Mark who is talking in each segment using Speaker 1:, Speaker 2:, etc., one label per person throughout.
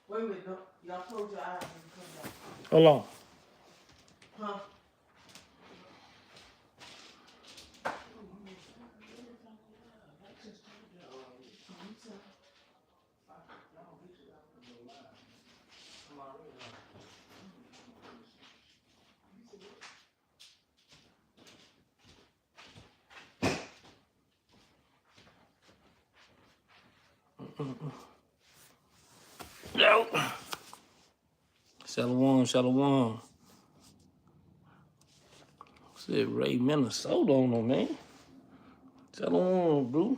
Speaker 1: Wait a minute, no. Y'all close your eyes and come back.
Speaker 2: Hold on.
Speaker 1: Huh?
Speaker 2: No. Shalom, shalom. Said Ray Minnesota on them, man. Shalom, bro.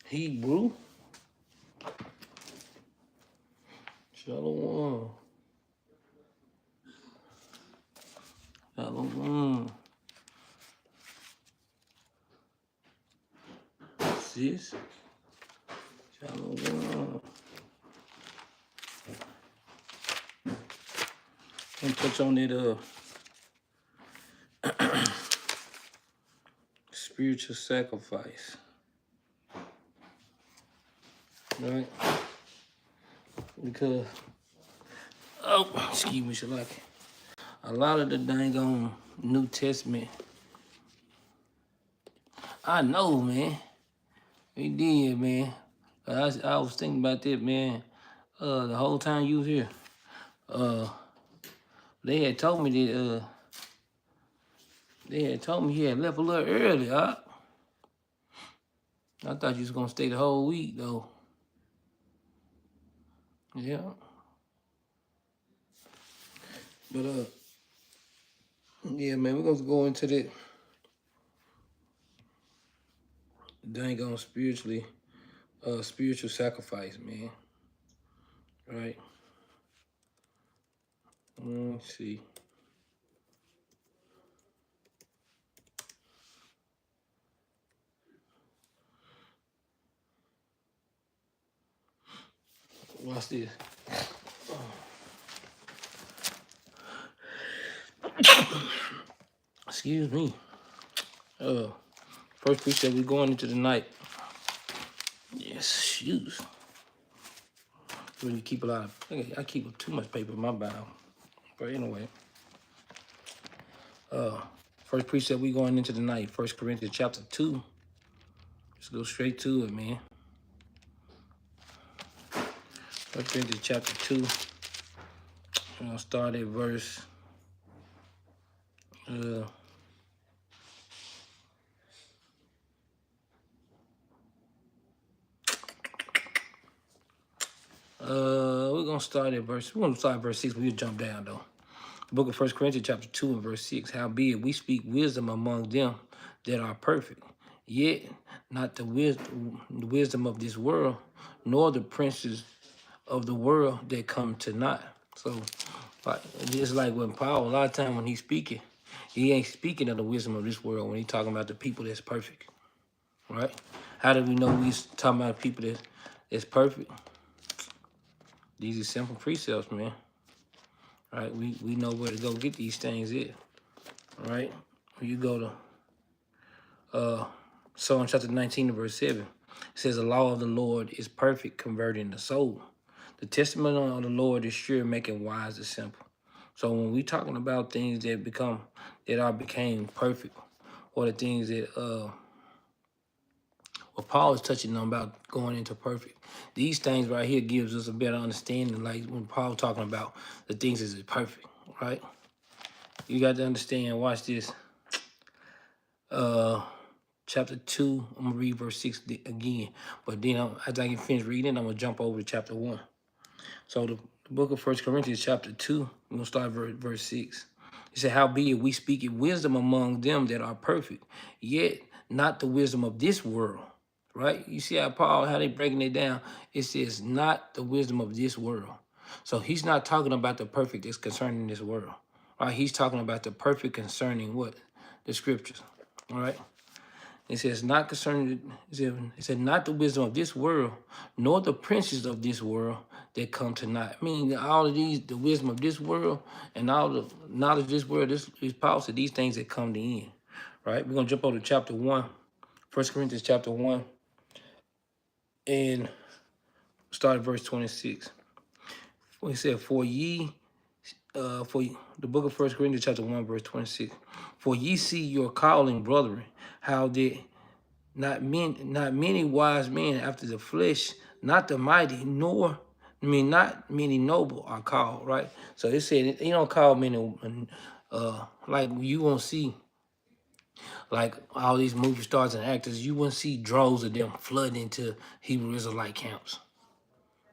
Speaker 2: Hebrew. Shalom. Shalom. Sis. Shalom. And touch on that spiritual sacrifice. Right? Because excuse me, Shalaki. A lot of the dang on New Testament. I know, man. We did, man. I was thinking about that, man. The whole time you was here. They had told me that he had left a little early, huh? I thought you was gonna stay the whole week though. Yeah. But yeah, man, we're gonna go into that dang on spiritual sacrifice, man. Right? Let's see. Watch this. Excuse me. First precept, we going into the night. Yes, shoes. Really keep a lot of. I keep too much paper in my Bible. But anyway, first precept, we going into the night. 1 Corinthians chapter 2. Let's go straight to it, man. 1 Corinthians chapter 2. I'm gonna start at verse. We're gonna start at verse. We're gonna start at verse 6. We'll jump down though. The book of 1 Corinthians chapter 2 and verse 6. Howbeit we speak wisdom among them that are perfect, yet not the wisdom of this world, nor the princes of the world that come to naught. So, just like when Paul, a lot of time when he's speaking, he ain't speaking of the wisdom of this world when he's talking about the people that's perfect, right? How do we know he's talking about people that's perfect? These are simple precepts, man. Right? We know where to go get these things at. Right? When you go to Psalm chapter 19 verse 7, it says the law of the Lord is perfect, converting the soul. The testimony of the Lord is sure, making wise the simple. So when we talking about things that became perfect, or the things that what Paul is touching on about going into perfect. These things right here gives us a better understanding, like when Paul talking about the things that is perfect, right? You got to understand, watch this. Chapter 2, I'm going to read verse 6 again. But then after I get finished reading, I'm going to jump over to chapter 1. So the book of 1 Corinthians chapter 2, we're going to start verse 6. It said, howbeit we speak in wisdom among them that are perfect, yet not the wisdom of this world. Right? You see how they breaking it down? It says, not the wisdom of this world. So he's not talking about the perfect that's concerning this world. Right? He's talking about the perfect concerning what? The scriptures. All right? It says, not concerning, it said, not the wisdom of this world, nor the princes of this world that come to naught. I mean, all of these, the wisdom of this world and all the knowledge of this world, this is Paul said, these things that come to end. Right? We're going to jump over to chapter 1, 1 Corinthians chapter 1, and start at verse 26. He said, for the book of 1 Corinthians chapter 1, verse 26. For ye see your calling, brethren, how that not many wise men after the flesh, not the mighty, not many noble are called, right? So it said you don't call many, like you won't see, like all these movie stars and actors, you wouldn't see droves of them flooding into Hebrew Israelite camps,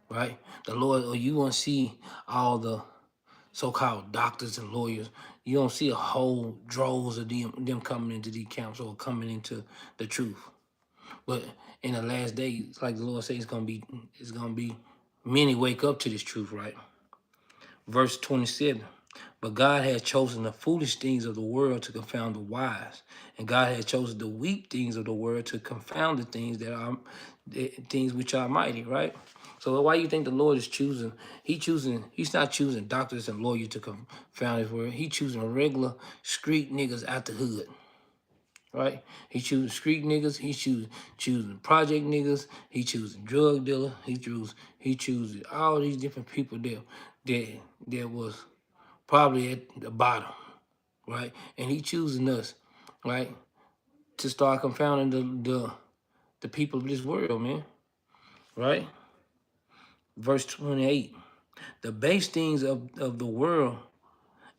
Speaker 2: right? The Lord, or you won't see all the so-called doctors and lawyers. You don't see a whole droves of them coming into these camps or coming into the truth. But in the last days, like the Lord says, it's gonna be many wake up to this truth, right? Verse 27. But God had chosen the foolish things of the world to confound the wise, and God had chosen the weak things of the world to confound the things which are mighty, right? So why you think the Lord is choosing? He's not choosing doctors and lawyers to confound his word. He's choosing regular street niggas out the hood. Right? He choosing street niggas. He choosing project niggas. He choosing drug dealer. He chooses all these different people that was probably at the bottom, right? And he choosing us, right, to start confounding the people of this world, man. Right? Verse 28. The base things of the world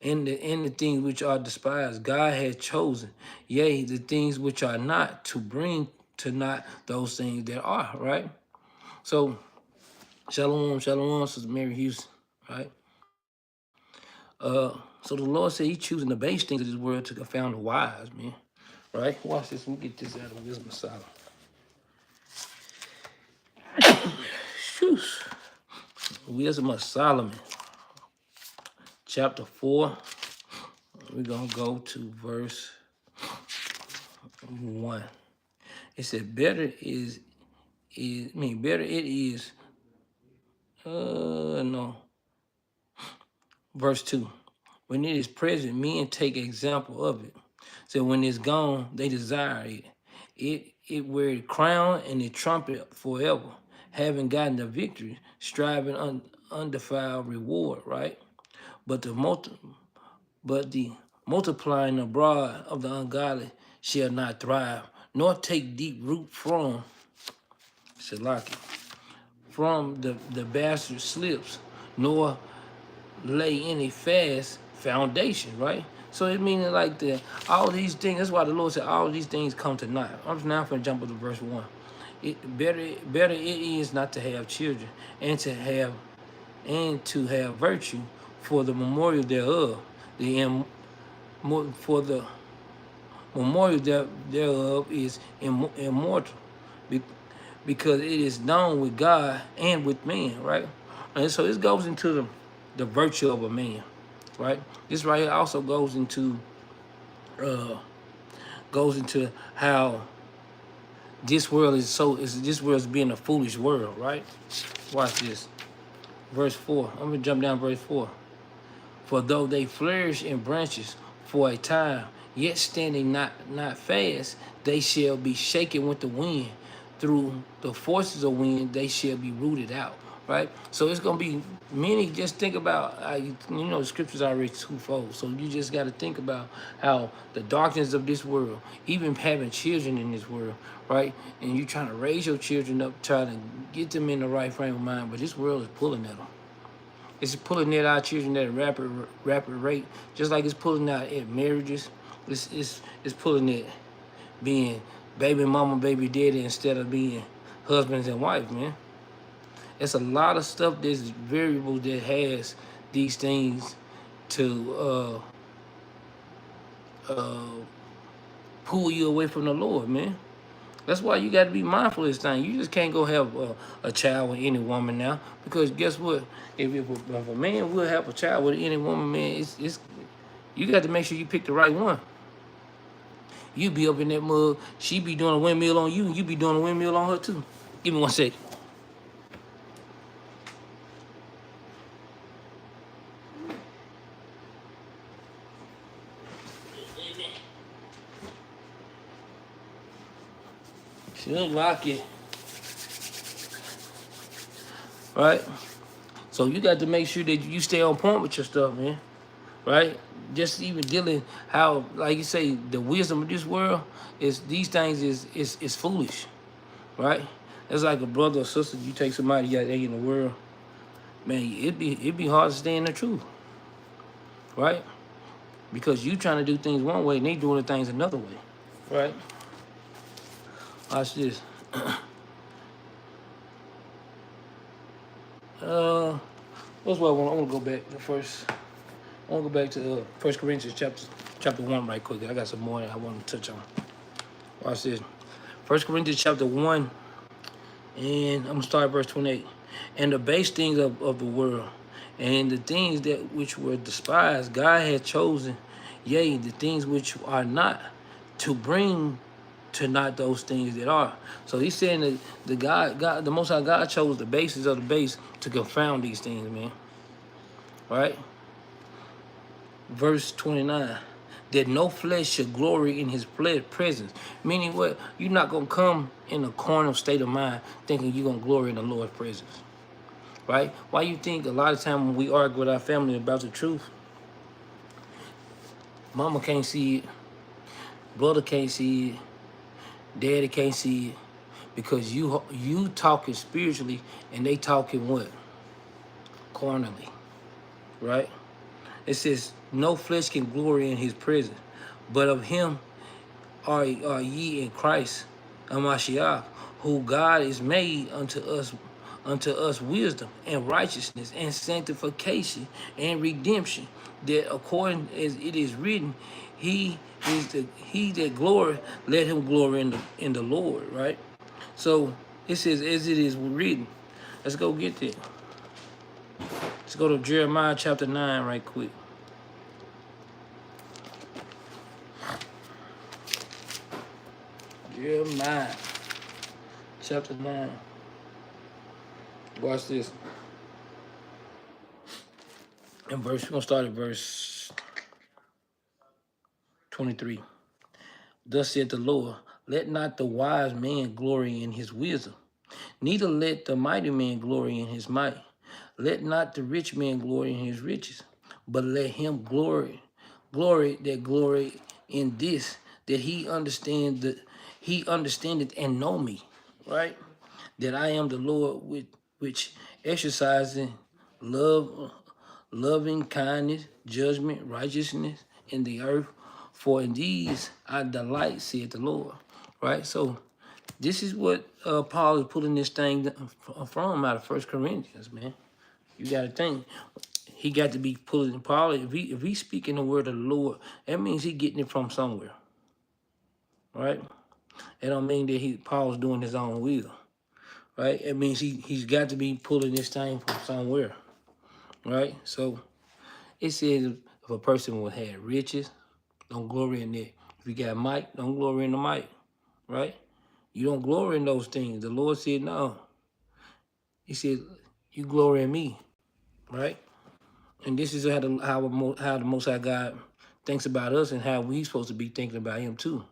Speaker 2: and the things which are despised, God had chosen, yea, the things which are not, to bring to naught those things that are, right? So, shalom, Sister Mary Houston, right? So the Lord said He's choosing the base things of this world to confound the wise, man. Right? Watch this. Let me get this out of Wisdom of Solomon. Shoes. Wisdom of Solomon, chapter 4. We're gonna go to verse 1. It said, better it is, no. Verse 2. When it is present, men take example of it. So when it's gone, they desire it. It wear the crown and the trumpet forever, having gotten the victory, striving undefiled reward, right? But the multiplying abroad of the ungodly shall not thrive, nor take deep root from Shalaki, from the bastard slips, nor lay any fast foundation, right? So it meaning like all these things, that's why the Lord said all these things come to naught. I'm now going to jump up to verse 1. Better it is not to have children and to have virtue, for the memorial thereof, for the memorial thereof is immortal, because it is known with God and with man, right? And so this goes into the virtue of a man, right? This right here also goes into how this world is being a foolish world, right? Watch this. Verse 4. I'm gonna jump down verse 4. For though they flourish in branches for a time, yet standing not fast, they shall be shaken with the wind. Through the forces of wind, they shall be rooted out. Right? So it's going to be many. Just think about, the scriptures are already twofold. So you just got to think about how the darkness of this world, even having children in this world, right? And you trying to raise your children up, trying to get them in the right frame of mind, but this world is pulling at them. It's pulling at our children at a rapid rate, just like it's pulling out at marriages. It's pulling at being baby mama, baby daddy instead of being husbands and wife, man. It's a lot of stuff that's variable that has these things to pull you away from the Lord, man. That's why you got to be mindful of this thing. You just can't go have a child with any woman now, because guess what? If a man will have a child with any woman, man, it's you got to make sure you pick the right one. You be up in that mug. She be doing a windmill on you, and you be doing a windmill on her too. Give me 1 second. She don't like it, right? So you got to make sure that you stay on point with your stuff, man. Right? Just even dealing how, like you say, the wisdom of this world is these things is foolish, right? It's like a brother or sister. You take somebody out there in the world, man. It'd be hard to stay in the truth, right? Because you trying to do things one way and they doing the things another way, right? Watch this. What's what I want to go back to first. I want to go back to 1 Corinthians chapter 1 right quick. I got some more that I want to touch on. Watch this. 1 Corinthians chapter 1, and I'm going to start at verse 28. And the base things of the world, and the things that which were despised, God had chosen, yea, the things which are not, to bring to not those things that are. So he's saying that the Most High God chose the basis of the base to confound these things, man. Right? Verse 29, that no flesh should glory in his presence. Meaning what? You're not going to come in a carnal state of mind thinking you're going to glory in the Lord's presence. Right? Why you think a lot of time when we argue with our family about the truth, mama can't see it, brother can't see it, daddy can't see it, because you talking spiritually and they talking what? Carnally. Right? It says, no flesh can glory in his presence, but of him are ye in Christ, Amashiach, who God is made unto us wisdom and righteousness and sanctification and redemption, that according as it is written, he that glory, let him glory in the Lord, right? So it says, as it is written. Let's go get there. Let's go to Jeremiah chapter 9 right quick. Jeremiah chapter 9. Watch this. And we're gonna start at verse 23. Thus said the Lord, let not the wise man glory in his wisdom, neither let the mighty man glory in his might. Let not the rich man glory in his riches, but let him glory in this, that he understandeth and know me, right? That I am the Lord which exercising loving kindness, judgment, righteousness in the earth. For in these I delight, said the Lord. Right? So this is what Paul is pulling this thing from out of 1 Corinthians, man. You got to think. He got to be pulling Paul. If he speaking the word of the Lord, that means he getting it from somewhere. Right? It don't mean that Paul's doing his own will. Right? It means he's got to be pulling this thing from somewhere. Right? So it says if a person will have riches, don't glory in it. If you got might, don't glory in the might. Right? You don't glory in those things. The Lord said no. He said, you glory in me. Right? And this is how the Most High God thinks about us and how we supposed to be thinking about him too.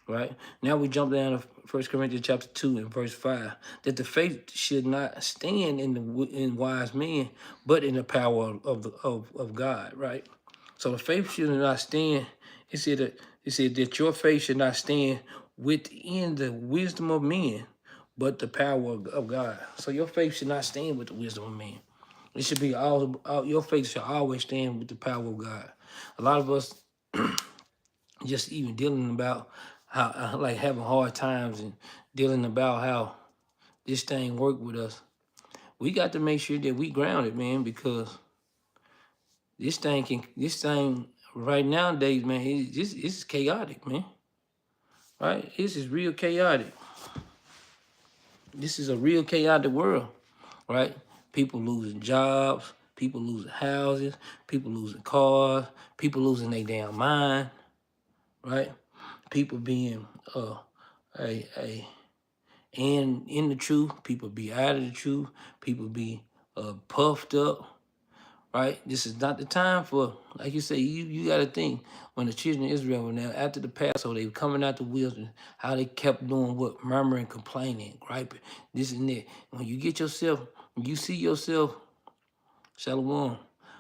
Speaker 2: Right? Now we jump down to 1 Corinthians chapter 2 and verse 5. That the faith should not stand in wise men, but in the power of God, right? So the faith should not stand. It said that your faith should not stand within the wisdom of men, but the power of God. So your faith should not stand with the wisdom of men. It should be all your faith should always stand with the power of God. A lot of us just even dealing about how like having hard times and dealing about how this thing worked with us. We got to make sure that we grounded, man, because this thing right nowadays, man, it's chaotic, man. Right? This is real chaotic. This is a real chaotic world, right? People losing jobs, people losing houses, people losing cars, people losing their damn mind, right? people being and in the truth, people be out of the truth, people be puffed up, right? This is not the time for, like you say, you got to think, when the children of Israel were now, after the Passover, they were coming out the wilderness, how they kept doing what? Murmuring, complaining, griping, this and that. When you get yourself, when you see yourself, Shalom.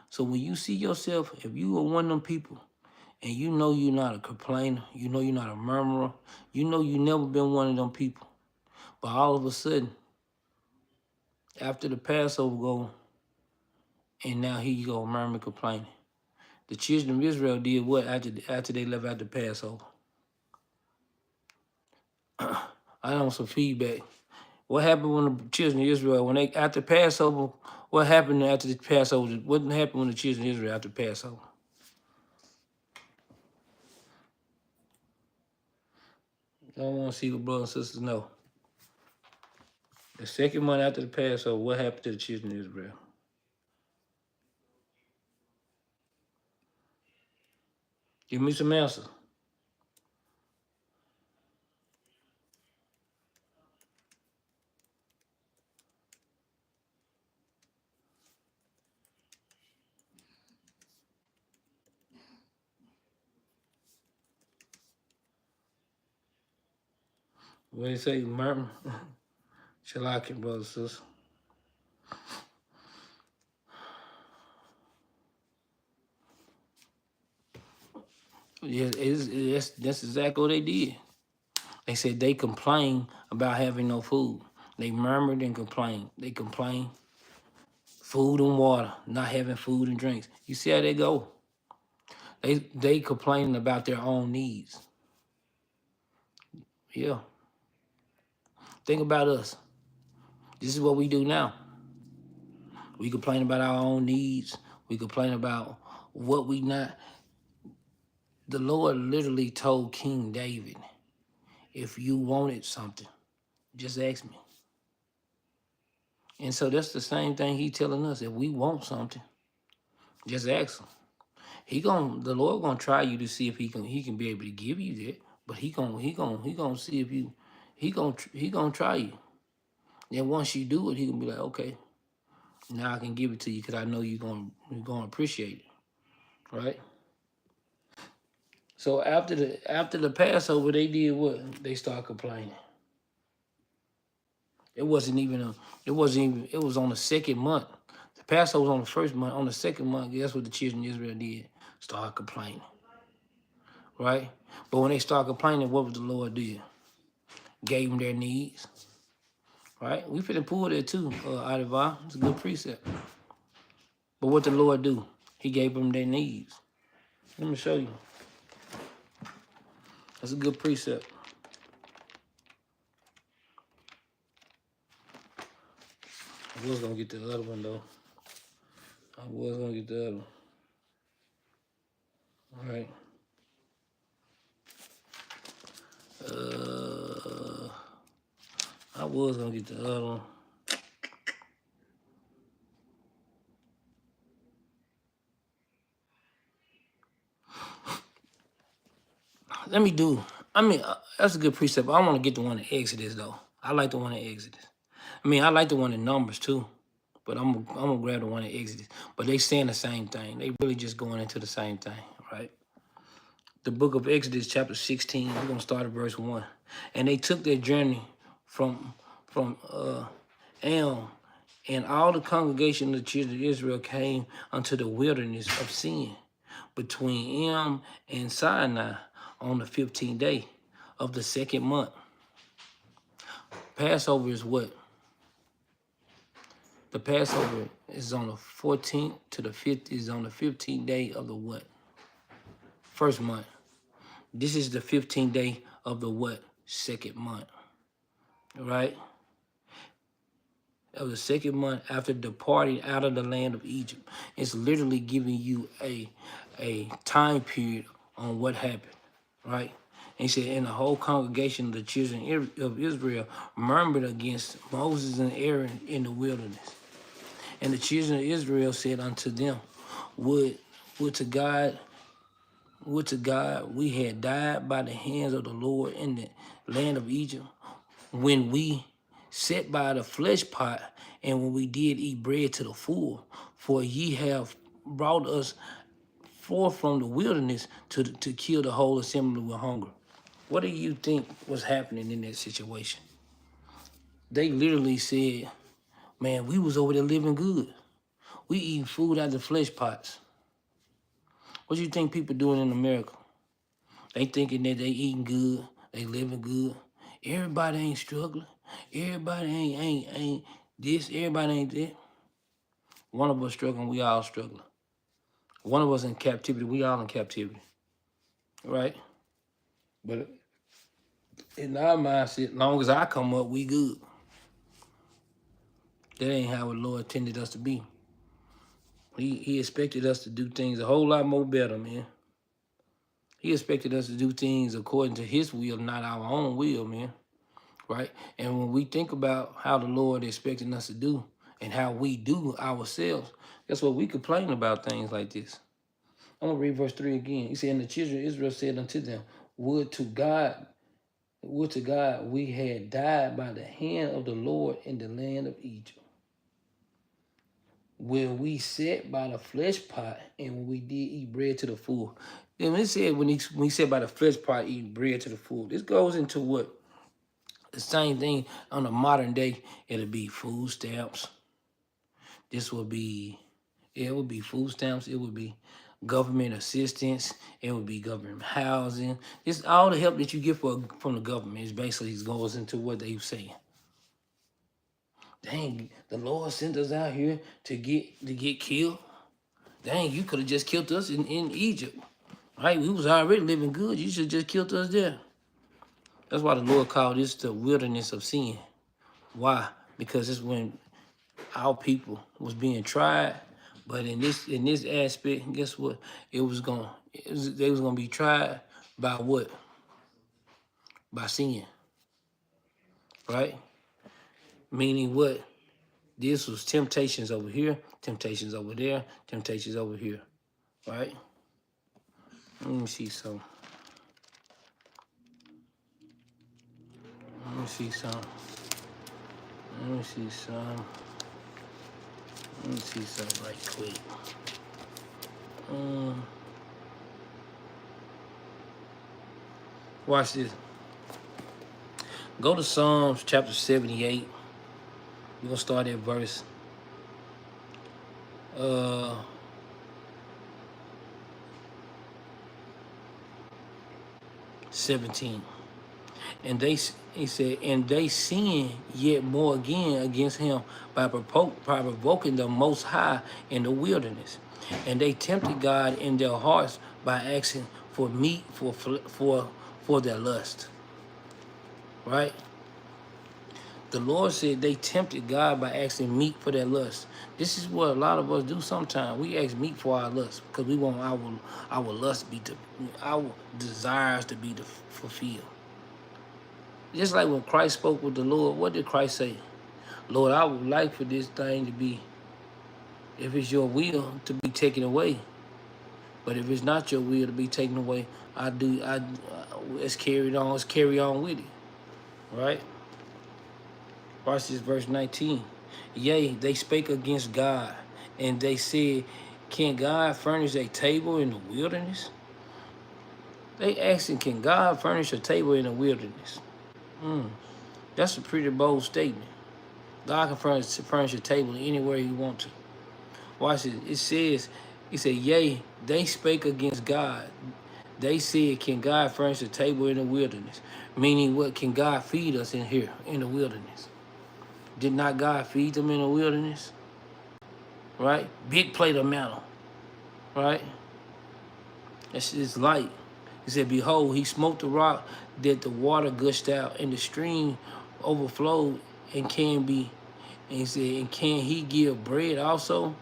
Speaker 2: So when you see yourself, if you are one of them people, and you know you're not a complainer, you know you're not a murmurer, you know you never been one of them people, but all of a sudden, after the Passover go, and now here you go, murmuring, complaining. The children of Israel did what after they left out the Passover? I want some feedback. What happened when the children of Israel, when they after Passover, what happened after the Passover? What happened when the children of Israel after Passover? I want to see what brothers and sisters know. The second month after the Passover, what happened to the children of Israel? Give me some answers. What do you say, murmur? Shalakin, brothers and sisters. Yeah, that's exactly what they did. They said they complained about having no food. They murmured and complained. They complained food and water, not having food and drinks. You see how they go? They complaining about their own needs. Yeah. Think about us. This is what we do now. We complain about our own needs. We complain about what we not. The Lord literally told King David, if you wanted something, just ask me. And so that's the same thing he telling us. If we want something, just ask him. The Lord gonna try you to see if he can be able to give you that. But he gonna see if you he gonna try you. Then once you do it, he gonna be like, okay, now I can give it to you because I know you're gonna appreciate it, right? So after the Passover, they did what? They started complaining. It was on the second month. The Passover was on the first month. On the second month, guess what the children of Israel did? Started complaining. Right? But when they started complaining, what was the Lord did? Gave them their needs. Right? We finna pull that too, Adivar. It's a good precept. But what the Lord do? He gave them their needs. Let me show you. That's a good precept. I was gonna get the other one though. I was gonna get the other one. All right. I was gonna get the other one. That's a good precept. I want to get the one in Exodus though. I like the one in Exodus. I like the one in Numbers too. But I'm gonna grab the one in Exodus. But they saying the same thing. They really just going into the same thing, right? The book of Exodus, chapter 16. We're gonna start at verse 1. And they took their journey from Elm, and all the congregation of the children of Israel came unto the wilderness of Sin, between Elm and Sinai, on the 15th day of the second month. Passover is what? The Passover is on the 14th to the 5th, is on the 15th day of the what? First month. This is the 15th day of the what? Second month. Right? Of the second month after departing out of the land of Egypt. It's literally giving you a time period on what happened. Right? And he said, and the whole congregation of the children of Israel murmured against Moses and Aaron in the wilderness. And the children of Israel said unto them, would to God would to God we had died by the hands of the Lord in the land of Egypt, when we sat by the flesh pot, and when we did eat bread to the full. For ye have brought us forth from the wilderness to kill the whole assembly with hunger. What do you think was happening in that situation? They literally said, man, we was over there living good. We eating food out of the flesh pots. What do you think people doing in America? They thinking that they eating good, they living good. Everybody ain't struggling. Everybody ain't this, everybody ain't that. One of us struggling, we all struggling. One of us in captivity, we all in captivity. Right? But in our mindset, as long as I come up, we good. That ain't how the Lord intended us to be. He expected us to do things a whole lot more better, man. He expected us to do things according to his will, not our own will, man. Right? And when we think about how the Lord expecting us to do and how we do ourselves, guess what? We complain about things like this. I'm going to read verse 3 again. He said, and the children of Israel said unto them, would to God we had died by the hand of the Lord in the land of Egypt, where we sat by the flesh pot, and when we did eat bread to the full. And it said when he said by the flesh pot, eat bread to the full. This goes into what? The same thing on the modern day. It'll be food stamps. This will be, it would be food stamps. It would be government assistance. It would be government housing. It's all the help that you get from the government. Is basically goes into what they saying. Dang, the Lord sent us out here to get killed. Dang, you could have just killed us in Egypt. Right? We was already living good. You should have just killed us there. That's why the Lord called this the wilderness of sin. Why? Because it's when our people was being tried, but in this aspect, guess what? They was gonna be tried by what? By sin. Right? Meaning what? This was temptations over here, temptations over there, temptations over here. Right? Let me see some. Let me see some. Let me see some. Let me see something right quick. Watch this. Go to Psalms chapter 78. We're going to start at verse 17. And he said, and they sinned yet more again against him by provoking the Most High in the wilderness. And they tempted God in their hearts by asking for meat for their lust. Right? The Lord said they tempted God by asking meat for their lust. This is what a lot of us do sometimes. We ask meat for our lust because we want our lust our desires to be fulfilled. Just like when Christ spoke with the Lord, what did Christ say? Lord, I would like for this thing to be, if it's your will, to be taken away. But if it's not your will to be taken away, let's carry on with it. Right? Watch this, verse 19. Yea, they spake against God, and they said, can God furnish a table in the wilderness? They asking, can God furnish a table in the wilderness? That's a pretty bold statement. God can furnish a table anywhere he wants to. Watch it. It says, yea, they spake against God. They said, can God furnish a table in the wilderness? Meaning what? Can God feed us in here, in the wilderness? Did not God feed them in the wilderness? Right? Big plate of manna. Right? It's light. He said, behold, he smote the rock that the water gushed out and the stream overflowed and he said, and can he give bread also?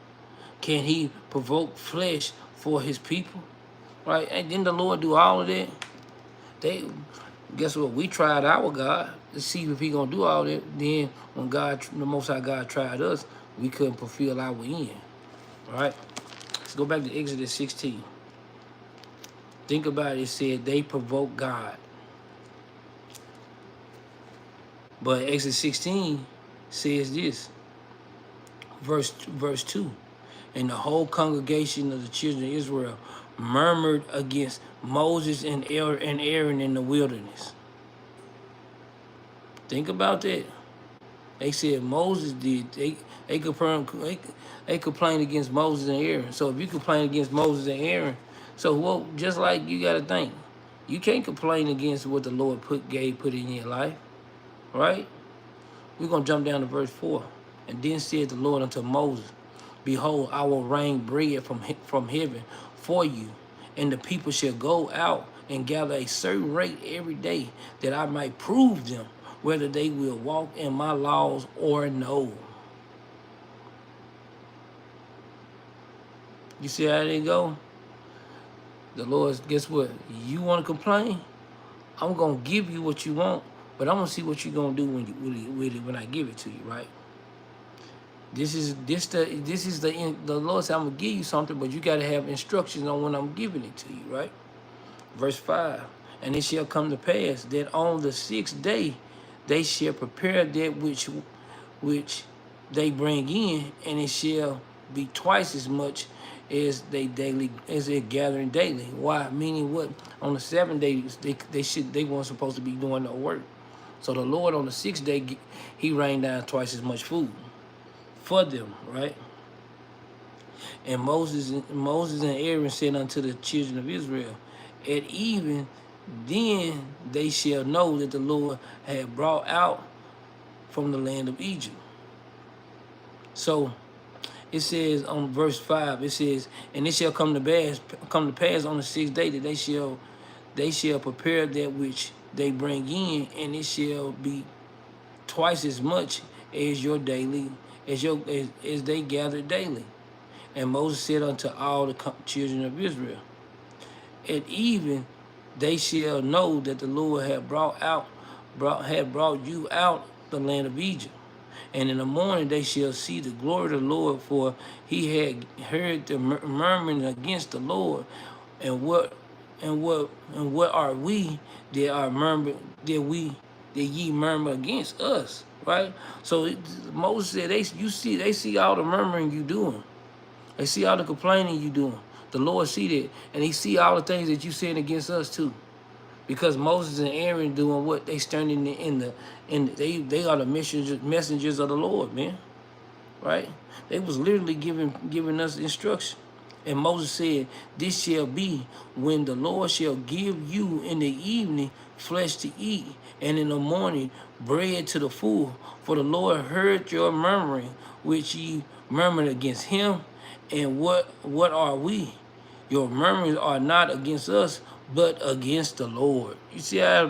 Speaker 2: Can he provoke flesh for his people? Right? And didn't the Lord do all of that? Guess what? We tried our God to see if he gonna do all that. Then when the Most High God tried us, we couldn't fulfill our end. Right? Let's go back to Exodus 16. Think about it. It said they provoked God. But Exodus 16 says this, verse 2. And the whole congregation of the children of Israel murmured against Moses and Aaron in the wilderness. Think about that. They said Moses did. They complained against Moses and Aaron. So if you complain against Moses and Aaron, so well, just like you got to think, you can't complain against what the Lord put in your life, right? We're gonna jump down to verse 4. And then said the Lord unto Moses, behold, I will rain bread from heaven for you, and the people shall go out and gather a certain rate every day, that I might prove them whether they will walk in my laws or no. You see how they go? The Lord, guess what? You want to complain? I'm going to give you what you want, but I'm going to see what you're going to do when I give it to you, right? The Lord said, I'm going to give you something, but you got to have instructions on when I'm giving it to you, right? Verse 5, and it shall come to pass that on the 6th day they shall prepare that which they bring in, and it shall be twice as much as they gathering daily. Why? Meaning what? On the 7th day they weren't supposed to be doing no work. So the Lord on the 6th day he rained down twice as much food for them, right? And Moses and Aaron said unto the children of Israel, at even then they shall know that the Lord had brought out from the land of Egypt. So it says on verse 5, it says, and it shall come to pass on the 6th day that they shall prepare that which they bring in, and it shall be twice as much as your daily, as they gather daily. And Moses said unto all the children of Israel, at even they shall know that the Lord had brought you out the land of Egypt. And in the morning they shall see the glory of the Lord, for he had heard the murmuring against the Lord. And what are we that are murmured that ye murmur against us, right? So Moses said they see all the murmuring you doing. They see all the complaining you doing. The Lord see that, and he see all the things that you saying against us too. Because Moses and Aaron doing what? They standing they are the messengers of the Lord, man. Right? They was literally giving us instruction. And Moses said, this shall be when the Lord shall give you in the evening flesh to eat, and in the morning bread to the full. For the Lord heard your murmuring, which ye murmured against him. And what are we? Your murmurings are not against us, but against the Lord. You see how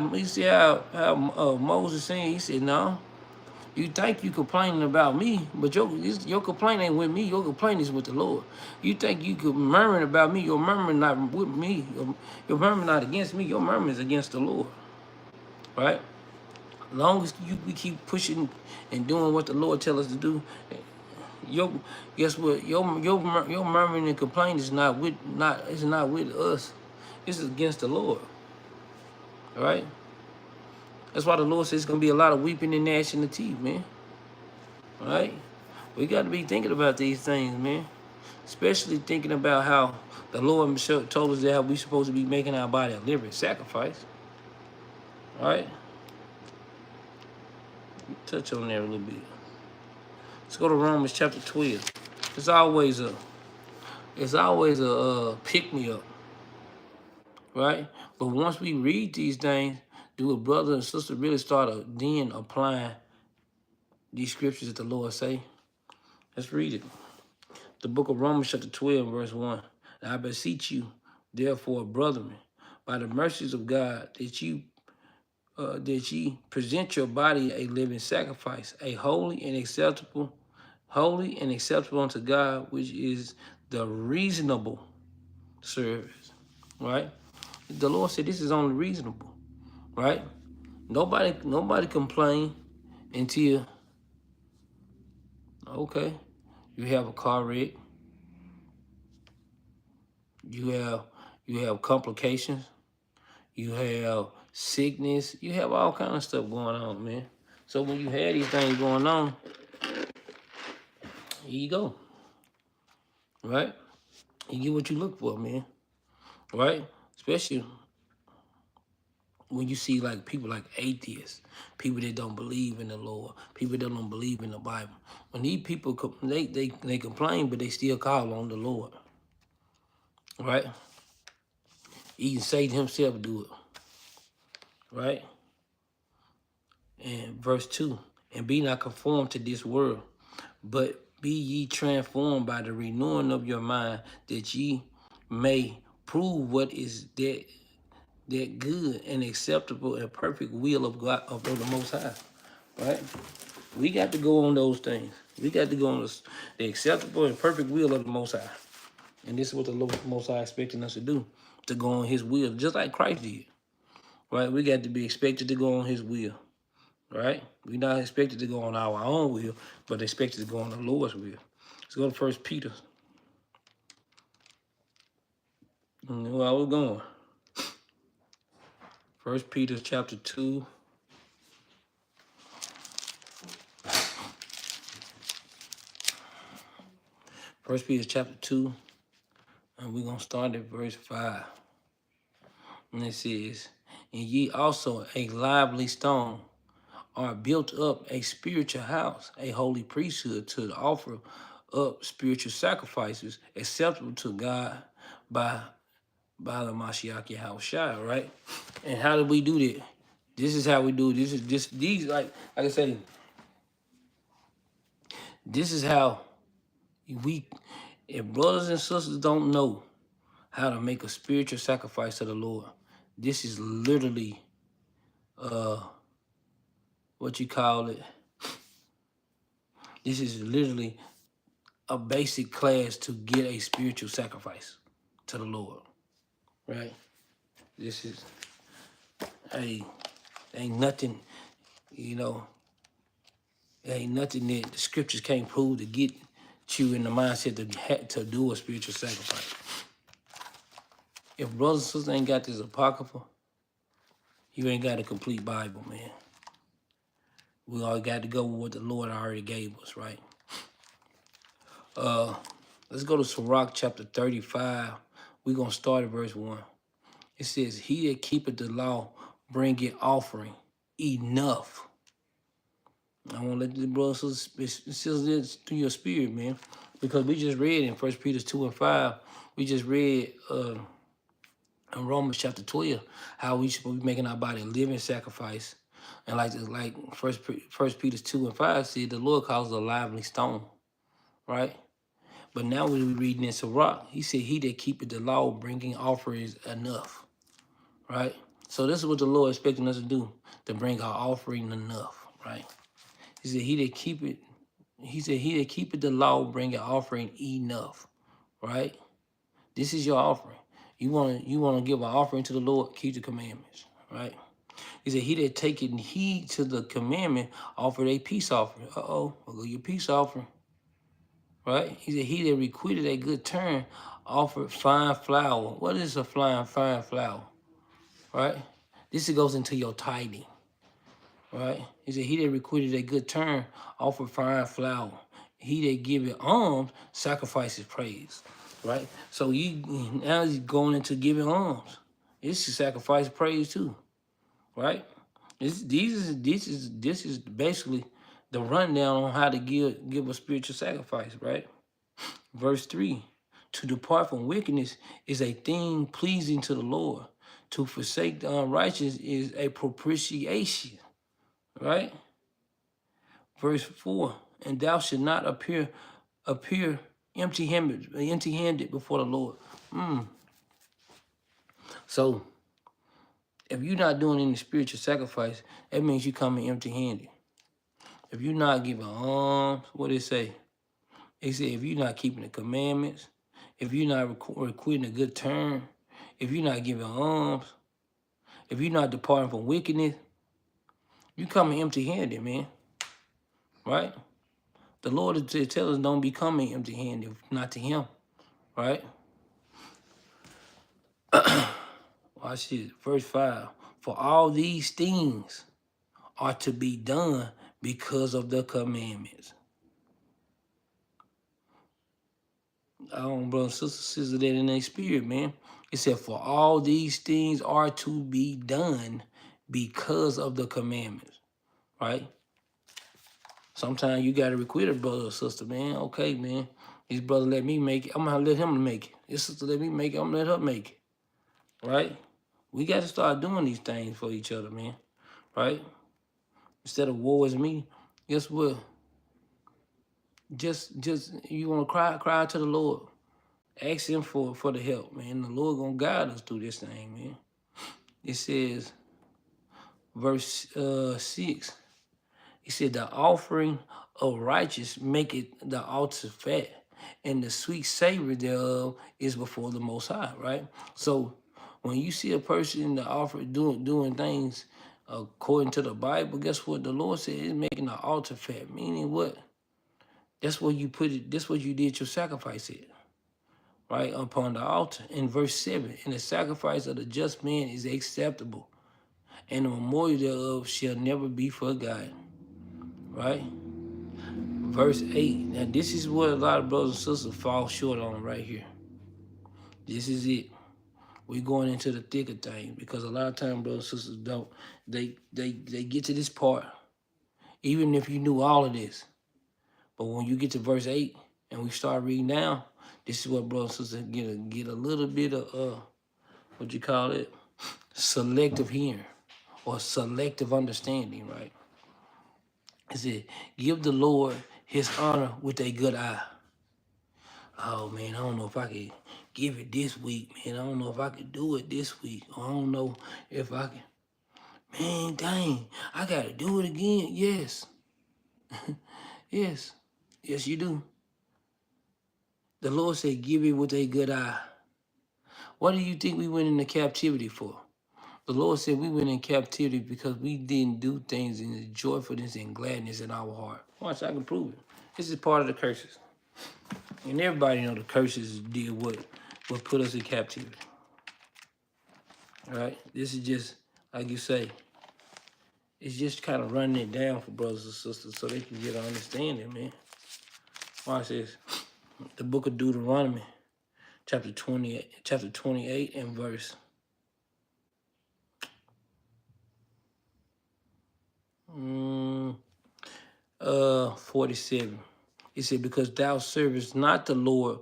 Speaker 2: Moses saying? He said, no. You think you complaining about me, but your complaint ain't with me. Your complaint is with the Lord. You think you could murmuring about me. Your murmuring not with me. Your murmuring not against me. Your murmuring is against the Lord. Right? As long as we keep pushing and doing what the Lord tell us to do, guess what? Your murmuring and complaining is not with us. It's against the Lord. All right? That's why the Lord says it's gonna be a lot of weeping and gnashing of teeth, man. All right? We got to be thinking about these things, man. Especially thinking about how the Lord told us that we supposed to be making our body a living sacrifice. All right? Touch on there a little bit. Let's go to Romans chapter 12. It's always a pick me up, right? But once we read these things, do a brother and sister really start then applying these scriptures that the Lord say? Let's read it. The book of Romans chapter 12, verse 1. And I beseech you, therefore, brethren, by the mercies of God, that ye present your body a living sacrifice, a holy and acceptable unto God, which is the reasonable service. Right? The Lord said this is only reasonable. Right? Nobody complain until, okay, you have a car wreck. You You have complications. You have sickness. You have all kind of stuff going on, man. So when you have these things going on, here you go, right? You get what you look for, man, right? Especially when you see like people like atheists, people that don't believe in the Lord, people that don't believe in the Bible. When these people they complain, but they still call on the Lord, right? Even Satan himself do it, right? And verse 2, and be not conformed to this world, but be ye transformed by the renewing of your mind, that ye may prove what is that good and acceptable and perfect will of God, of the Most High, right? We got to go on those things. We got to go on the acceptable and perfect will of the Most High. And this is what the Most High expecting us to do, to go on his will, just like Christ did, right? We got to be expected to go on his will, right? We're not expected to go on our own will, but expected to go on the Lord's will. Let's go to 1 Peter. Where we're going. 1 Peter chapter 2. 1 Peter chapter 2, and we're going to start at verse 5. And it says, and ye also a lively stone are built up a spiritual house, a holy priesthood, to offer up spiritual sacrifices acceptable to God by the Mashiach Yahushua, right? And how do we do that? This is how we do it. These like I say, this is how if brothers and sisters don't know how to make a spiritual sacrifice to the Lord, this is literally what you call it. This is literally a basic class to get a spiritual sacrifice to the Lord, right? This is ain't nothing, ain't nothing that the scriptures can't prove to get you in the mindset to do a spiritual sacrifice. If brothers and sisters ain't got this apocrypha, you ain't got a complete Bible, man. We all got to go with what the Lord already gave us, right? Let's go to Sirach chapter 35. We're going to start at verse 1. It says, he that keepeth the law bringeth offering enough. I want to let the brothers and sisters through your spirit, man. Because we just read in 1 Peter 2 and 5, we just read in Romans chapter 12 how we should be making our body a living sacrifice. And like First Peter 2 and 5 said, the Lord calls it a lively stone, right? But now when we're reading in Sirach, he said, he that keepeth the law bringing offerings enough, right? So this is what the Lord is expecting us to do, to bring our offering enough, right? He said, he that keepeth the law bringing offering enough, right? This is your offering. You wanna give an offering to the Lord, keep the commandments, right? He said, he that taketh heed to the commandment offered a peace offering. Your peace offering. Right? He said, he that requited a good turn offered fine flour. What is a fine flour? Right? This goes into your tithing. Right? He said, he that requited a good turn offered fine flour. He that giveth alms sacrifices praise. Right? So now he's going into giving alms. This is sacrifice praise too. Right? This is basically the rundown on how to give a spiritual sacrifice, right? Verse 3, to depart from wickedness is a thing pleasing to the Lord. To forsake the unrighteous is a propitiation, right? Verse 4, and thou should not appear empty-handed before the Lord. So, if you're not doing any spiritual sacrifice, that means you coming empty-handed. If you're not giving alms, what did it say? It said if you're not keeping the commandments, if you're not requiting a good turn, if you're not giving alms, if you're not departing from wickedness, you coming empty-handed, man. Right? The Lord tells us don't be coming empty-handed, not to him. Right? Watch this. Verse 5. For all these things are to be done because of the commandments. I don't, brothers and sisters, that in their spirit, man. It said, for all these things are to be done because of the commandments, right? Sometimes you got to requite a brother or sister, man. Okay, man. This brother let me make it. I'm going to let him make it. This sister let me make it. I'm going to let her make it, right? We got to start doing these things for each other, man, right? Instead of woe is me, guess what? Just you want to cry to the Lord. Ask him for the help, man. The Lord going to guide us through this thing, man. It says, verse 6, he said, the offering of righteous maketh the altar fat, and the sweet savor thereof is before the Most High, right? So when you see a person in the offer doing things according to the Bible, guess what? The Lord said is making the altar fat, meaning what? That's where you put it, that's what you did your sacrifice at, right? Upon the altar. In verse 7, and the sacrifice of the just man is acceptable, and the memorial thereof shall never be forgotten, right? Verse 8. Now, this is what a lot of brothers and sisters fall short on right here. This is it. We're going into the thick of things because a lot of times brothers and sisters don't. They get to this part, even if you knew all of this. But when you get to verse 8 and we start reading down, this is what brothers and sisters get a little bit of, what you call it, selective hearing or selective understanding, right? It said, give the Lord his honor with a good eye. Oh, man, I don't know if I could give it this week, man. I don't know if I could do it this week. I don't know if I can. Man, dang, I got to do it again. Yes. Yes. Yes, you do. The Lord said, give it with a good eye. What do you think we went into captivity for? The Lord said we went in captivity because we didn't do things in the joyfulness and gladness in our heart. Watch, I can prove it. This is part of the curses. And everybody know the curses did what put us in captivity. All right? This is just, like you say, it's just kind of running it down for brothers and sisters so they can get an understanding, man. Watch this. The book of Deuteronomy, chapter 28 and verse 47. It said, because thou servest not the Lord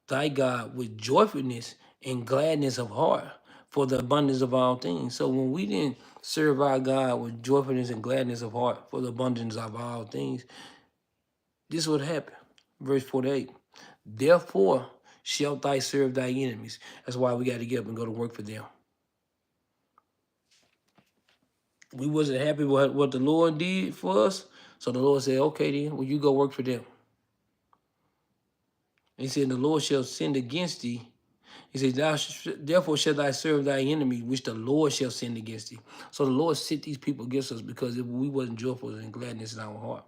Speaker 2: thy God with joyfulness and gladness of heart for the abundance of all things. So when we didn't serve our God with joyfulness and gladness of heart for the abundance of all things, this would happen. Verse 48. Therefore shalt thou serve thy enemies. That's why we got to get up and go to work for them. We wasn't happy with what the Lord did for us. So the Lord said, okay then, well, you go work for them. He said, the Lord shall send against thee. He said, therefore shall thou serve thy enemy, which the Lord shall send against thee. So the Lord sent these people against us because if we wasn't joyful and gladness in our heart.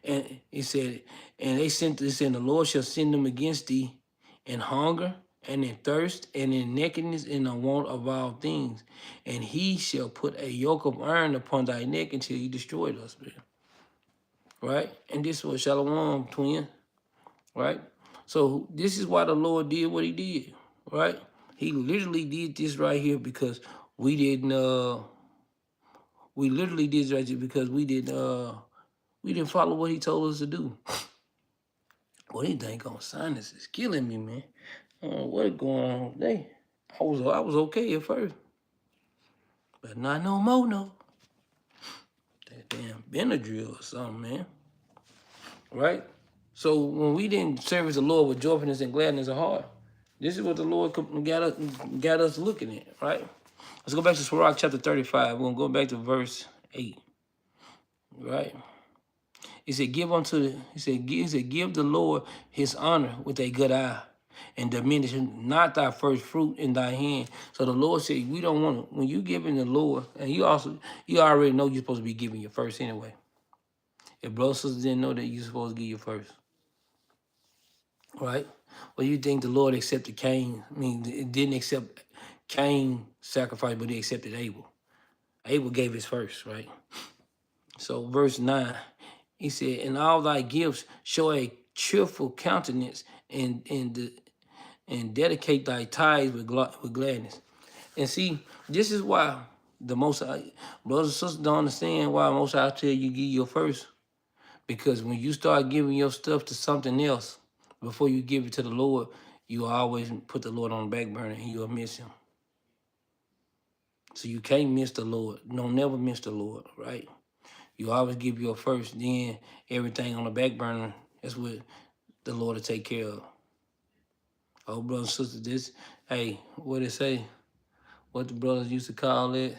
Speaker 2: And he said, and they said, the Lord shall send them against thee in hunger and in thirst and in nakedness and in want of all things. And he shall put a yoke of iron upon thy neck until he destroyed us, man. Right? And this was Shalom, twin. Right? So this is why the Lord did what he did, right? He literally did this right here because we didn't we literally did this right here because we didn't follow what he told us to do. What he think on sinus is killing me, man. I don't know what is going on today. I was okay at first. But not no more, no. That damn Benadryl or something, man. Right? So when we didn't service the Lord with joyfulness and gladness of heart, this is what the Lord got us looking at, right? Let's go back to Sirach chapter 35. We're going to go back to verse 8, right? He said, give the Lord his honor with a good eye and diminish not thy first fruit in thy hand. So the Lord said, we don't want to, when you giving the Lord, and you already know you're supposed to be giving your first anyway. If brothers and sisters didn't know that you're supposed to give your first. Right? Well, you think the Lord accepted Cain? I mean, it didn't accept Cain's sacrifice, but he accepted Abel. Abel gave his first, right? So verse 9, he said, "In all thy gifts show a cheerful countenance, and dedicate thy tithes with gladness." And see, this is why the Most High, brothers and sisters don't understand why Most High tell you give your first. Because when you start giving your stuff to something else before you give it to the Lord, you always put the Lord on the back burner and you'll miss him. So you can't miss the Lord. Don't never miss the Lord, right? You always give your first, then everything on the back burner, that's what the Lord will take care of. Oh, brothers and sisters, this, hey, what it say? What the brothers used to call it?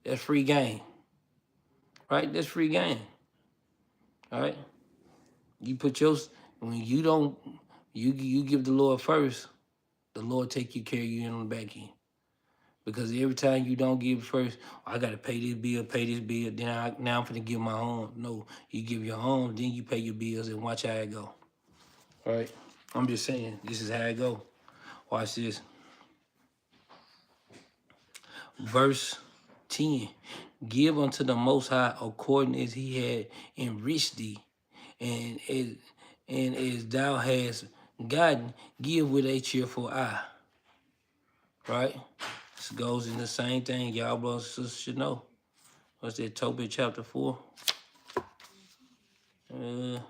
Speaker 2: That's free game, right? That's free game, all right? You put your, when you don't, you give the Lord first, the Lord take you care of you on the back end. Because every time you don't give first, I got to pay this bill, then now I'm finna give my own. No, you give your own, then you pay your bills and watch how it go. All right? I'm just saying, this is how it go. Watch this. Verse 10, "Give unto the Most High according as he had enriched thee, and as thou hast gotten, give with a cheerful eye." Right? This goes in the same thing y'all brothers and sisters should know. What's that, Tobit chapter 4? In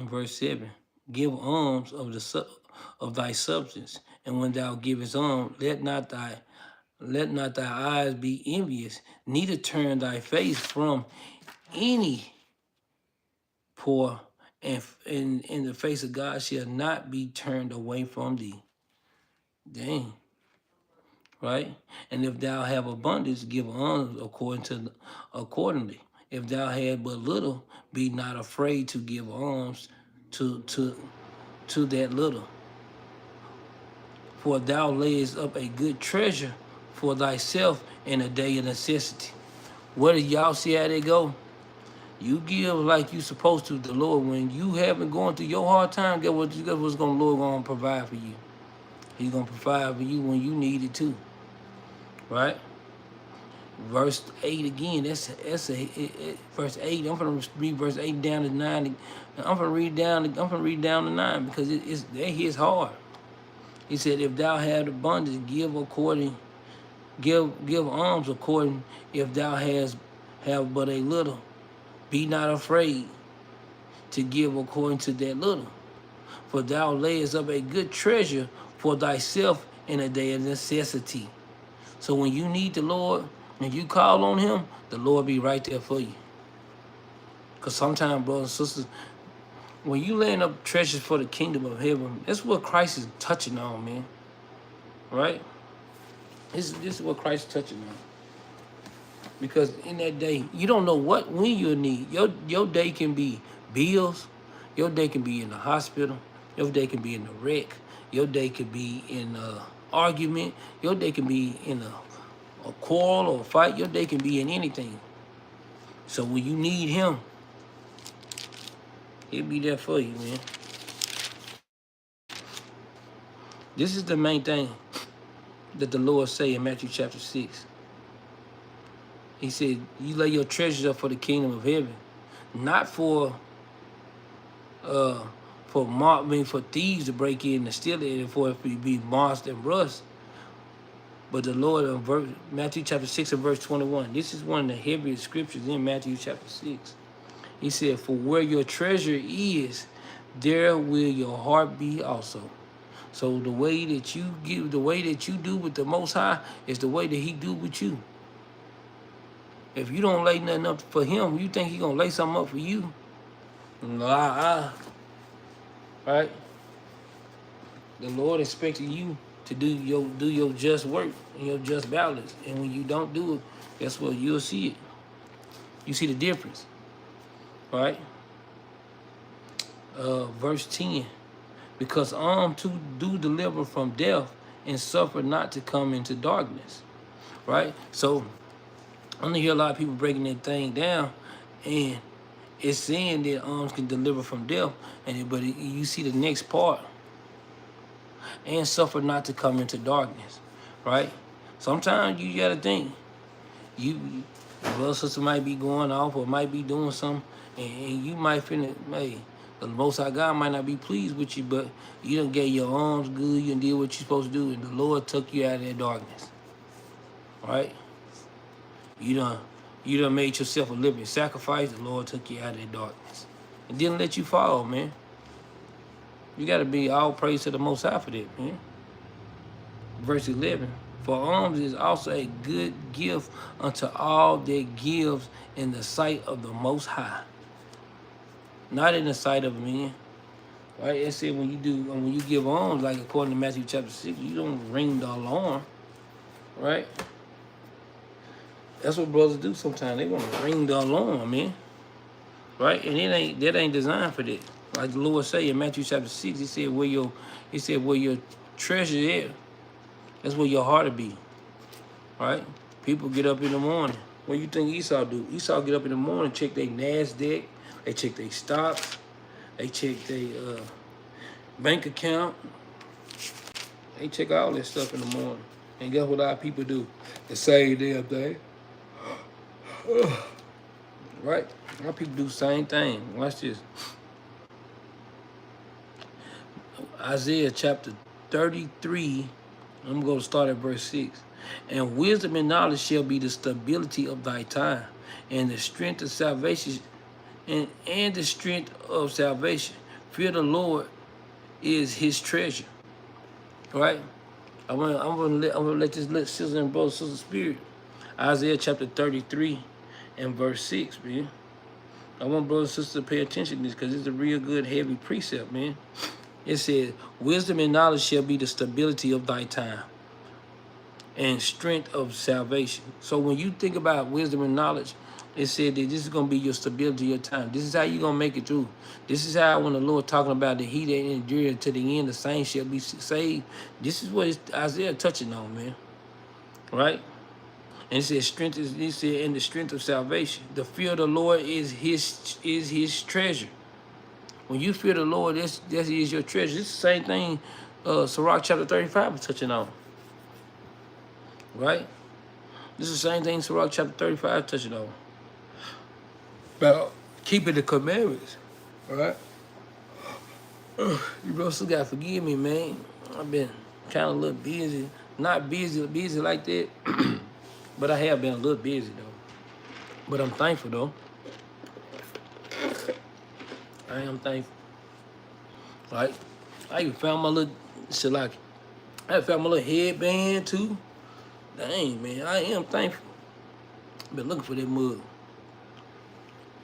Speaker 2: verse 7. "Give alms of thy substance, and when thou givest alms, let not thy eyes be envious, neither turn thy face from any poor, and in the face of God shall not be turned away from thee." Dang. Right? "And if thou have abundance, give alms accordingly. If thou have but little, be not afraid to give alms to that little. For thou layest up a good treasure for thyself in a day of necessity." What do y'all see how they go? You give like you supposed to the Lord. When you haven't gone through your hard time, guess what's the Lord gonna provide for you? He's gonna provide for you when you need it too. Right? Verse 8 again. Verse 8. I'm gonna read verse 8 down to 9. I'm gonna read down to 9 because it's his hard. He said, "If thou have abundance, give alms according. If thou have but a little, be not afraid to give according to that little. For thou layest up a good treasure for thyself in a day of necessity." So when you need the Lord, and you call on him, the Lord be right there for you. Because sometimes, brothers and sisters, when you laying up treasures for the kingdom of heaven, that's what Christ is touching on, man. Right? This is what Christ is touching on. Because in that day, you don't know when you'll need. Your day can be bills. Your day can be in the hospital. Your day can be in the wreck. Your day could be in an argument. Your day can be in a quarrel or a fight. Your day can be in anything. So when you need him, he'll be there for you, man. This is the main thing that the Lord say in Matthew chapter 6. He said, you lay your treasures up for the kingdom of heaven, not for thieves to break in and steal it, and for it to be mossed and rust. But the Lord in Matthew chapter 6 and verse 21, this is one of the heaviest scriptures in Matthew chapter 6. He said, "For where your treasure is, there will your heart be also." So the way that you give, the way that you do with the Most High is the way that he do with you. If you don't lay nothing up for him, you think he gonna lay something up for you? Right? The Lord expecting you to do your just work and your just balance. And when you don't do it, guess what? You'll see it. You see the difference. Right? Verse 10. "Because to do deliver from death, and suffer not to come into darkness." Right? So I'm gonna hear a lot of people breaking that thing down, and it's saying that arms can deliver from death, but you see the next part, and suffer not to come into darkness, right? Sometimes you gotta think, you brother sister might be going off or might be doing something, and you might finna, hey, the Most High God might not be pleased with you, but you done gave your arms good, you done did what you're supposed to do, and the Lord took you out of that darkness, right? You done made yourself a living sacrifice. The Lord took you out of that darkness and didn't let you fall, man. You got to be all praise to the Most High for that, man. Verse 11. For alms is also a good gift unto all that gives in the sight of the Most High, not in the sight of men. Right? It said when you give alms, like according to Matthew chapter 6, you don't ring the alarm, right? That's what brothers do sometimes. They want to ring the alarm, man. Right? And that ain't designed for that. Like the Lord say in Matthew chapter 6, he said where your treasure is, that's where your heart will be. Right? People get up in the morning. What do you think Esau do? Esau get up in the morning, check their NASDAQ, they check their stocks, they check their bank account, they check all that stuff in the morning. And guess what our people do? The same damn thing. Right? Our people do the same thing. Watch this. Isaiah chapter 33, I'm going to start at verse 6. And wisdom and knowledge shall be the stability of thy time, and the strength of salvation, and the strength of salvation. Fear the Lord is his treasure. Right? I'm gonna let this let sister and brother, sister spirit. Isaiah chapter 33 and verse 6, man. I want brothers and sisters to pay attention to this because it's a real good heavy precept, man. It says, wisdom and knowledge shall be the stability of thy time and strength of salvation. So when you think about wisdom and knowledge, it said that this is going to be your stability of your time. This is how you're going to make it through. This is how when the Lord talking about that he that endure to the end, the saints shall be saved. This is what Isaiah touching on, man. Right? And it says strength is, it said, in the strength of salvation. The fear of the Lord is his treasure. When you fear the Lord, that is your treasure. It's the same thing Sirach chapter 35 is touching on. Right? This is the same thing Sirach chapter 35 is touching on. About keeping the commandments. Right? You bro still gotta forgive me, man. I've been kind of a little busy. Not busy like that. But I have been a little busy, though. But I'm thankful, though. I am thankful. Right? I even found my little shit like I found my little headband too. Dang, man, I am thankful. Been looking for that mug.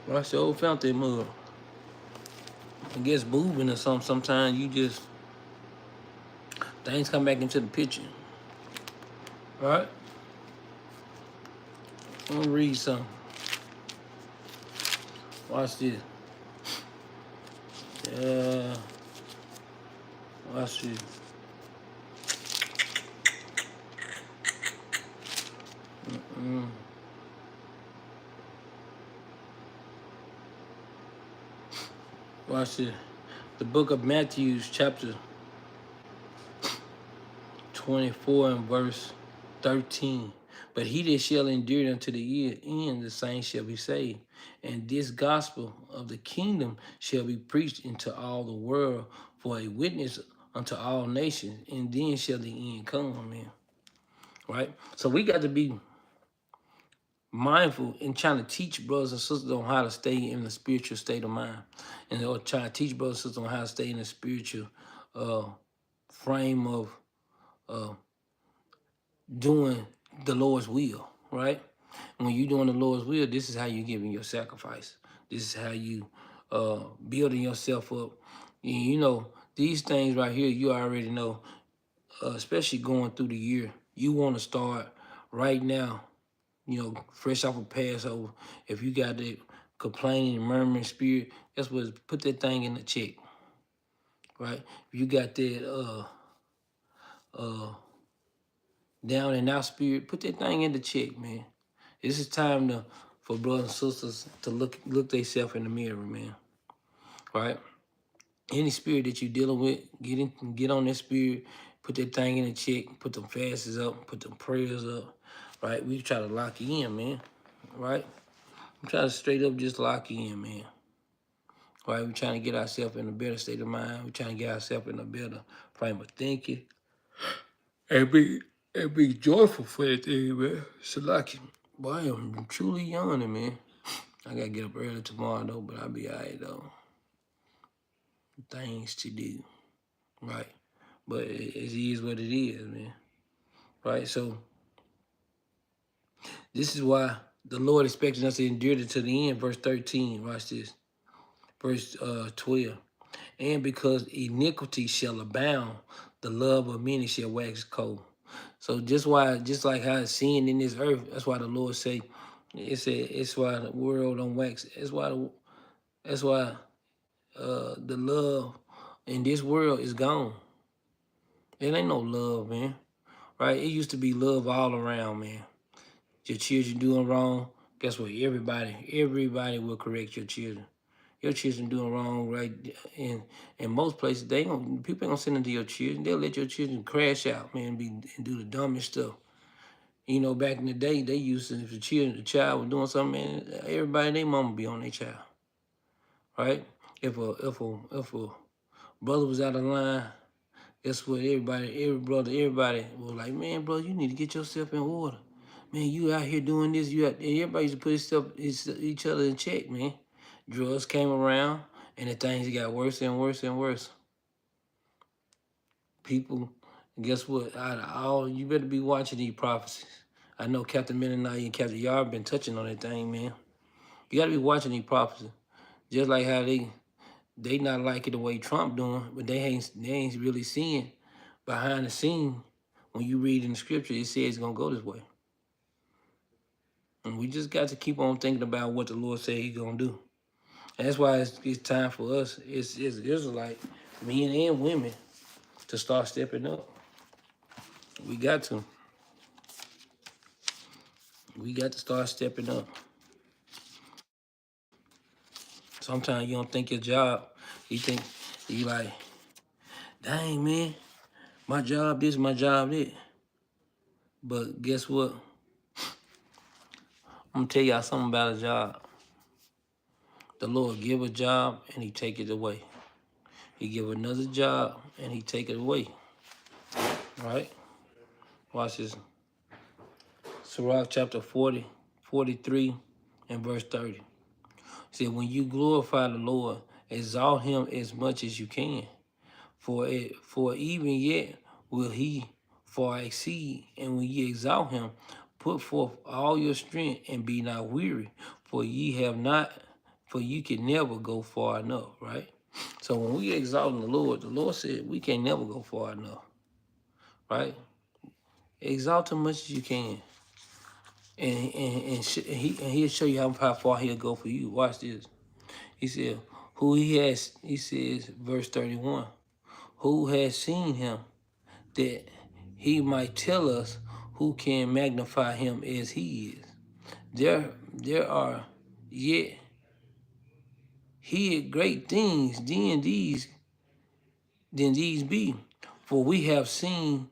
Speaker 2: When I sure found that mug. I guess moving or something. Sometimes you just things come back into the picture. All right? I'm gonna read something. Watch this. Watch this. Watch this. The book of Matthew, chapter 24 and verse 13. But he that shall endure unto the end, the same shall be saved. And this gospel of the kingdom shall be preached into all the world for a witness unto all nations, and then shall the end come, amen. Right? So we got to be mindful in trying to teach brothers and sisters on how to stay in the spiritual state of mind. And or trying to teach brothers and sisters on how to stay in the spiritual frame of doing the Lord's will, right? When you're doing the Lord's will, this is how you're giving your sacrifice. This is how you building yourself up. And you know, these things right here, you already know, especially going through the year, you want to start right now, you know, fresh off of Passover. If you got that complaining and murmuring spirit, that's what, put that thing in the check, right? If you got that down and out spirit, put that thing in the check, man. This is time to for brothers and sisters to look themselves in the mirror, man. Right? Any spirit that you dealing with, get on that spirit, put that thing in the check, put them fasts up, put them prayers up. Right? We try to lock you in, man. Right? I'm trying to straight up just lock you in, man. Right? We're trying to get ourselves in a better state of mind. We're trying to get ourselves in a better frame of thinking. And be joyful for that thing, man. Salaki. Boy, I am truly yawning, man. I gotta get up early tomorrow though, but I'll be alright though. Things to do. Right. But it is what it is, man. Right? So this is why the Lord expected us to endure it to the end. Verse 13. Watch this. Verse 12. And because iniquity shall abound, the love of many shall wax cold. So just like how it's seen in this earth, that's why the Lord say, it's why the world don't wax. That's why the love in this world is gone. There ain't no love, man. Right? It used to be love all around, man. Your children doing wrong, guess what? Everybody will correct your children. Your children doing wrong, right? In most places, people ain't gonna send them to your children. They'll let your children crash out, man, and do the dumbest stuff. You know, back in the day, they used to, if the child was doing something, man, everybody, their mama be on their child, right? If a brother was out of line, guess what? Everybody was like, man, bro, you need to get yourself in order. Man, you out here doing this, everybody used to put each other in check, man. Drugs came around, and the things got worse and worse and worse. People, guess what? You better be watching these prophecies. I know Captain Benaniyah and Captain Yahri been touching on that thing, man. You gotta be watching these prophecies. Just like how they not liking the way Trump doing, but they ain't really seeing behind the scene. When you read in the scripture, it says it's gonna go this way. And we just got to keep on thinking about what the Lord said He's gonna do. And that's why it's time for us, it's like men and women, to start stepping up. We got to. We got to start stepping up. Sometimes you don't think your job, you think, you like, dang, man, my job this, my job that. But guess what? I'm gonna tell y'all something about a job. The Lord give a job and He take it away. He give another job and He take it away. Right? Watch this. Sirach chapter 40, 43, and verse 30. It said, when you glorify the Lord, exalt Him as much as you can. For even yet will He far exceed. And when ye exalt Him, put forth all your strength and be not weary. For you can never go far enough, right? So when we exalt the Lord said we can never go far enough, right? Exalt Him much as you can. And He'll show you how far He'll go for you. Watch this. He said, he says, verse 31, who has seen Him that He might tell us who can magnify Him as He is. There are yet hid great things than these be, for we have seen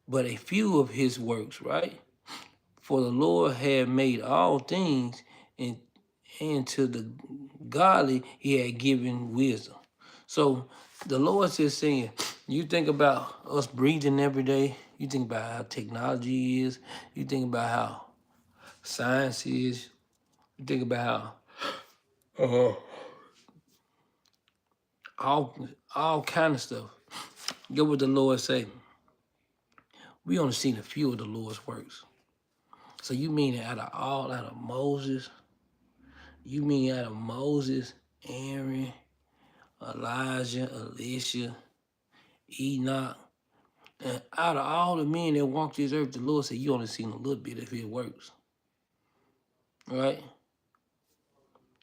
Speaker 2: but a few of His works, right? For the Lord had made all things, and to the godly He had given wisdom. So the Lord is saying, you think about us breathing every day, you think about how technology is, you think about how science is, you think about how all kind of stuff. Get what the Lord say. We only seen a few of the Lord's works. So you mean out of Moses, Aaron, Elijah, Elisha, Enoch, and out of all the men that walked this earth, the Lord said you only seen a little bit of His works, right?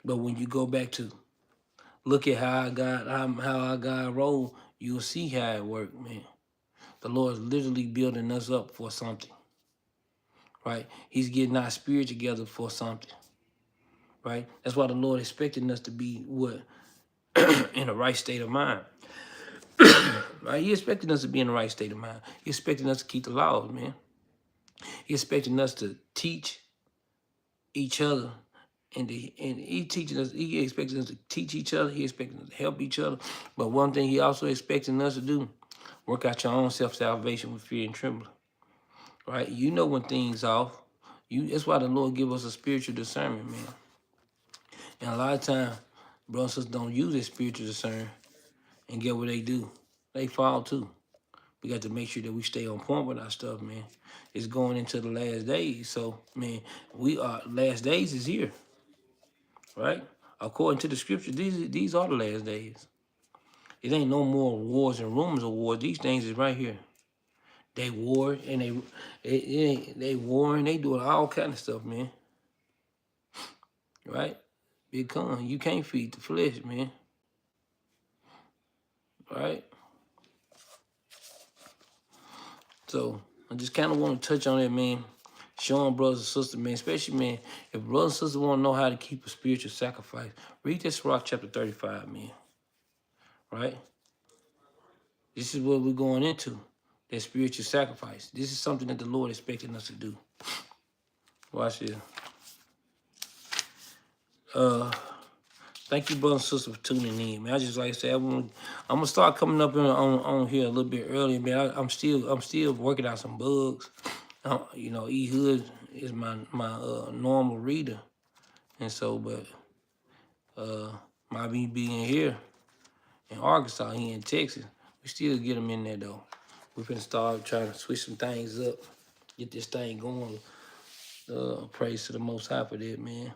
Speaker 2: But when you go back to look at how our God rolled, you'll see how it worked, man. The Lord's literally building us up for something, right? He's getting our spirit together for something. right? That's why the Lord expecting us to be what? In the right state of mind. Right? He expecting us to be in the right state of mind. He expecting us to keep the laws, man. He expecting us to teach each other. And he teaching us, he expecting us to teach each other. He expecting us to help each other. But one thing he also expecting us to do, work out your own self-salvation with fear and trembling. Right? You know when things off. That's why the Lord give us a spiritual discernment, man. And a lot of times, brothers and sisters don't use their spiritual discernment and get what they do. They fall too. We got to make sure that we stay on point with our stuff, man. It's going into the last days. So, man, last days is here, right? According to the scripture, these are the last days. It ain't no more wars and rumors of wars. These things is right here. They war and they war and they doing all kind of stuff, man. Right? Big con, you can't feed the flesh, man. Right? So I just kind of want to touch on that, man. Showing brothers and sisters, man, especially, man, if brothers and sisters want to know how to keep a spiritual sacrifice, read this Rock chapter 35, man. Right? This is what we're going into, that spiritual sacrifice. This is something that the Lord expecting us to do. Watch this. Thank you, brothers and sisters, for tuning in, man. I just like I said, I'm gonna start coming up on here a little bit earlier, man. I'm still working out some bugs. You know, E Hood is my normal reader, and so, but me being here in Arkansas, here in Texas, we still get them in there though. We're finna start trying to switch some things up, get this thing going. Praise to the Most High for that, man.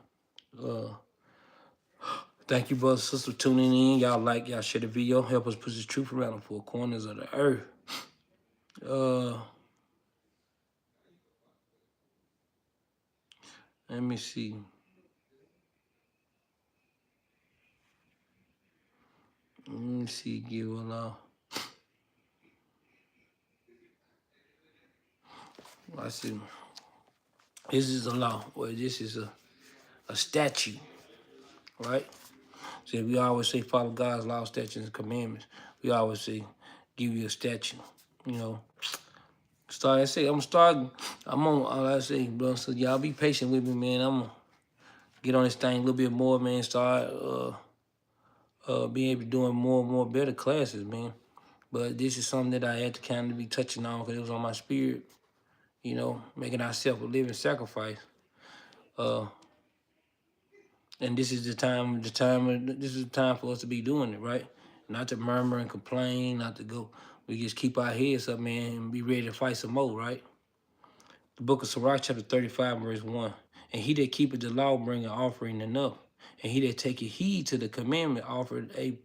Speaker 2: Thank you, brothers and sisters, for tuning in. Y'all share the video. Help us push the truth around the four corners of the earth. Let me see. Give a law. I see. This is a law. Well, this is a statute, right? So we always say follow God's law, statutes, and commandments. We always say give you a statute. You know, I'm on. All I say, bro. So y'all be patient with me, man. I'm gonna get on this thing a little bit more, man. Start being able to doing more and more better classes, man. But this is something that I had to kind of be touching on because it was on my spirit. You know, making ourselves a living sacrifice. And this is the time. This is the time for us to be doing it, right? Not to murmur and complain. Not to go. We just keep our heads up, man, and be ready to fight some more, right? The book of Sirach, chapter 35, verse 1. And he that keepeth the law bring an offering enough. And he that taketh heed to the commandment offered a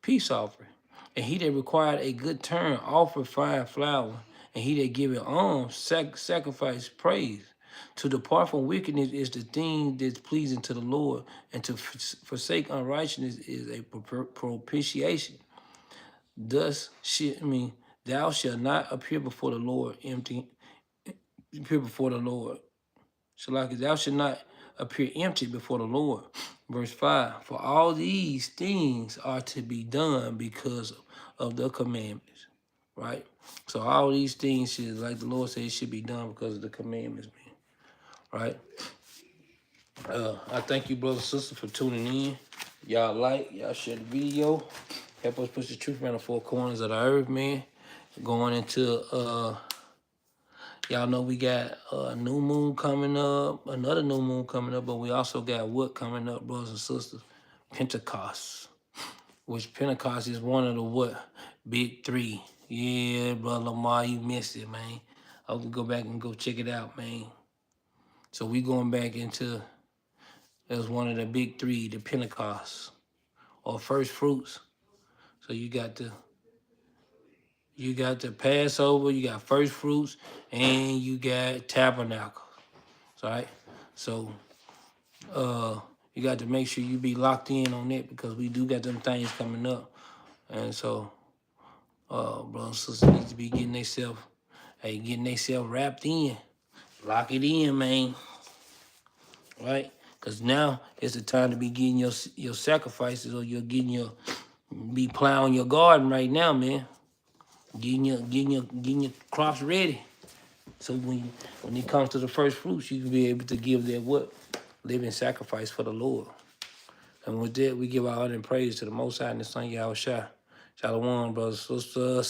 Speaker 2: peace offering. And he that required a good turn offered fine flour. And he that giveth alms sacrifice praise. To depart from wickedness is the thing that's pleasing to the Lord, and to forsake unrighteousness is a propitiation. Thus, thou shalt not appear before the Lord empty. Appear before the Lord. So like thou shalt not appear empty before the Lord. Verse 5, for all these things are to be done because of the commandments, right? So all these things should, like the Lord said, should be done because of the commandments, man, right? I thank you, brothers and sisters, for tuning in. Y'all share the video. Help us push the truth around the four corners of the earth, man. Going into, y'all know we got a new moon coming up, another new moon coming up, but we also got what coming up, brothers and sisters? Pentecost. Which Pentecost is one of the what? Big three. Yeah, brother Lamar, you missed it, man. I will go back and go check it out, man. So we going back into, as one of the big three, the Pentecost, or first fruits. So you got the Passover, you got first fruits, and you got tabernacles. Right? So you got to make sure you be locked in on that because we do got them things coming up. And so brothers and sisters need to be getting themselves wrapped in. Lock it in, man. Right? Because Cause now it's the time to be getting your sacrifices, or you're be plowing your garden right now, man. Getting your crops ready. So when it comes to the first fruits, you can be able to give that what? Living sacrifice for the Lord. And with that, we give our honor and praise to the Most High and the Son Yahushua. Shalom, brothers, sisters.